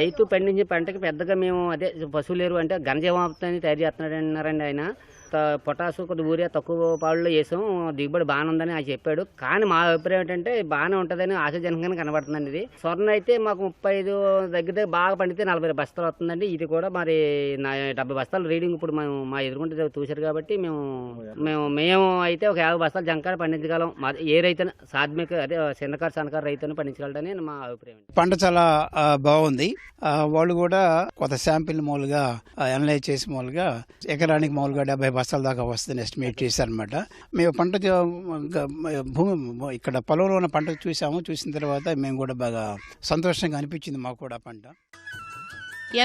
రైతు పండించే పంటకి పెద్దగా మేము అదే పశువుల ఎరువు అంటే ఘనజీవామృతాన్ని తయారు చేస్తున్నారన్నారండి ఆయన. పొటాసు కొద్ది యూరియా తక్కువ పాడులో వేసాం, దిగుబడి బాగానే ఉందని ఆయన చెప్పాడు. కానీ మా అభిప్రాయం ఏంటంటే బాగానే ఉంటుందని ఆశాజనకంగా కనబడుతుందండి. ఇది స్వర్ణ అయితే మాకు 35 దగ్గర బాగా పండితే 40 బస్తాలు వస్తుందండి. ఇది కూడా మరి 70 బస్తాలు రీడింగ్ ఇప్పుడు మేము మా ఎదుర్కొంటే చూశారు కాబట్టి మేము మేము మేము అయితే ఒక 50 బస్తాలు జంకాడ పండించగలం. ఏ రైతున సాధ్యమే అదే చిన్నకారు సన్నకారు రైతుని పండించగలడని మా అభిప్రాయం. పంట చాలా బాగుంది. వాళ్ళు కూడా కొత్త శాంపిల్ మూలుగా అనలైజ్ చేసి మూలుగా ఎకరానికి మామూలుగా 70 బస్తాల దాకా వస్తుందని ఎస్టిమేట్ చేశారనమాట. మేము పంట భూమి ఇక్కడ పొలంలో ఉన్న పంట చూసిన తర్వాత మేము కూడా బాగా సంతోషంగా అనిపించింది మాకు కూడా పంట.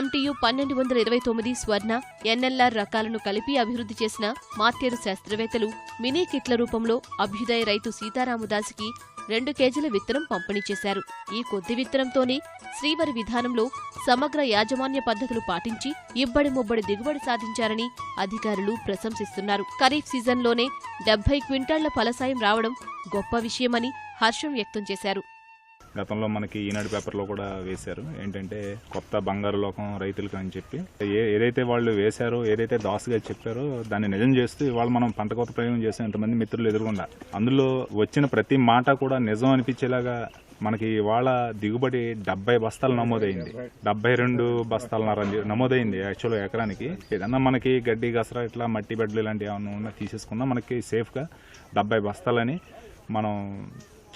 MTU 1229 స్వర్ణ, NLR రకాలను కలిపి అభివృద్ధి చేసిన మార్కెరు శాస్త్రవేత్తలు మినీ కిట్ల రూపంలో అభ్యుదయ రైతు సీతారామదాసుకి 2 కేజీల విత్తనం పంపిణీ చేశారు. ఈ కొద్ది విత్తనంతోనే శ్రీవరి విధానంలో సమగ్ర యాజమాన్య పద్ధతులు పాటించి ఇబ్బడి ముబ్బడి దిగుబడి సాధించారని అధికారులు ప్రశంసిస్తున్నారు. ఖరీఫ్ సీజన్లోనే 70 క్వింటాళ్ల ఫలసాయం రావడం గొప్ప విషయమని హర్షం వ్యక్తం చేశారు. గతంలో మనకి ఈనాడు పేపర్లో కూడా వేశారు, ఏంటంటే కొత్త బంగారు లోకం రైతులకు అని చెప్పి ఏదైతే వాళ్ళు వేశారో, ఏదైతే దాసుగా చెప్పారో దాన్ని నిజం చేస్తూ ఇవాళ మనం పంట కోత ప్రయోగం చేసే ఎంతమంది మిత్రులు ఎదురుగుండా అందులో వచ్చిన ప్రతి మాట కూడా నిజం అనిపించేలాగా మనకి ఇవాళ దిగుబడి 70 బస్తాలు నమోదైంది. 72 బస్తాల నమోదైంది యాక్చువల్గా ఎకరానికి. ఏదన్నా మనకి గడ్డి గసరా ఇట్లా మట్టి బెడ్లు ఇలాంటివి ఏమన్నా ఉన్నా తీసేసుకున్నా మనకి సేఫ్గా 70 బస్తాలని మనం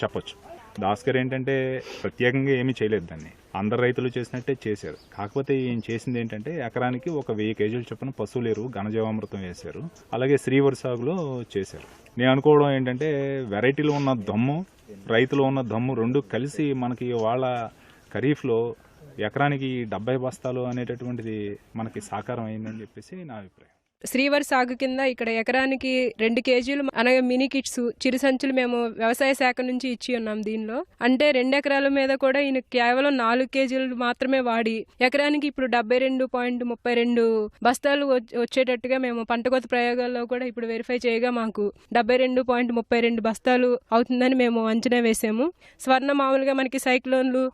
చెప్పొచ్చు. దాస్ గారు ఏంటంటే ప్రత్యేకంగా ఏమీ చేయలేదు, దాన్ని అందరు రైతులు చేసినట్టే చేశారు. కాకపోతే ఏం చేసింది ఏంటంటే ఎకరానికి ఒక 1000 కేజీల చొప్పున పశువుల ఎరువు ఘనజీవామృతం వేశారు. అలాగే శ్రీవరి సాగులో చేశారు. నేను అనుకోవడం ఏంటంటే వెరైటీలో ఉన్న దమ్ము, రైతులో ఉన్న దమ్ము రెండు కలిసి మనకి వాళ్ళ ఖరీఫ్లో ఎకరానికి 70 బస్తాలు అనేటటువంటిది మనకి సాకారం అయిందని చెప్పేసి నా అభిప్రాయం. శ్రీవరి సాగు కింద ఇక్కడ ఎకరానికి 2 కేజీలు అనగా మినీ కిట్స్ చిరు సంచులు మేము వ్యవసాయ శాఖ నుంచి ఇచ్చి ఉన్నాం. దీనిలో అంటే 2 ఎకరాల మీద కూడా ఈయన కేవలం 4 కేజీలు మాత్రమే వాడి ఎకరానికి ఇప్పుడు 72.32 బస్తాలు వచ్చేటట్టుగా మేము పంట కోత ప్రయోగాల్లో కూడా ఇప్పుడు వెరిఫై చేయగా మాకు 72.32 బస్తాలు అవుతుందని మేము అంచనా వేసాము. స్వర్ణ మామూలుగా మనకి సైక్లోన్లు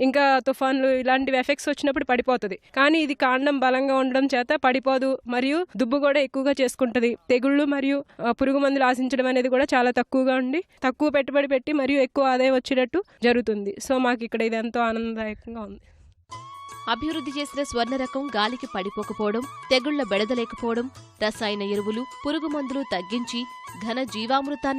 ఇంకా తుఫాన్లు ఇలాంటివి ఎఫెక్ట్స్ వచ్చినప్పుడు పడిపోతుంది, కానీ ఇది కాండం బలంగా ఉండడం చేత పడిపోదు, మరియు దుబ్బు కూడా ఎక్కువగా చేసుకుంటది. తెగుళ్లు మరియు పురుగు మందులు ఆశించడం అనేది కూడా చాలా తక్కువగా ఉండి తక్కువ పెట్టుబడి పెట్టి మరియు ఎక్కువ ఆదాయం వచ్చేటట్టు జరుగుతుంది. సో మాకు ఇక్కడ ఇది ఎంతో ఆనందదాయకంగా ఉంది. అభివృద్ధి చేసిన స్వర్ణ రకం గాలికి పడిపోకపోవడం, తెగుళ్ల బెడదలేకపోవడం, రసాయన ఎరువులు, పురుగు మందులు తగ్గించి ఘన జీవామృతాన్ని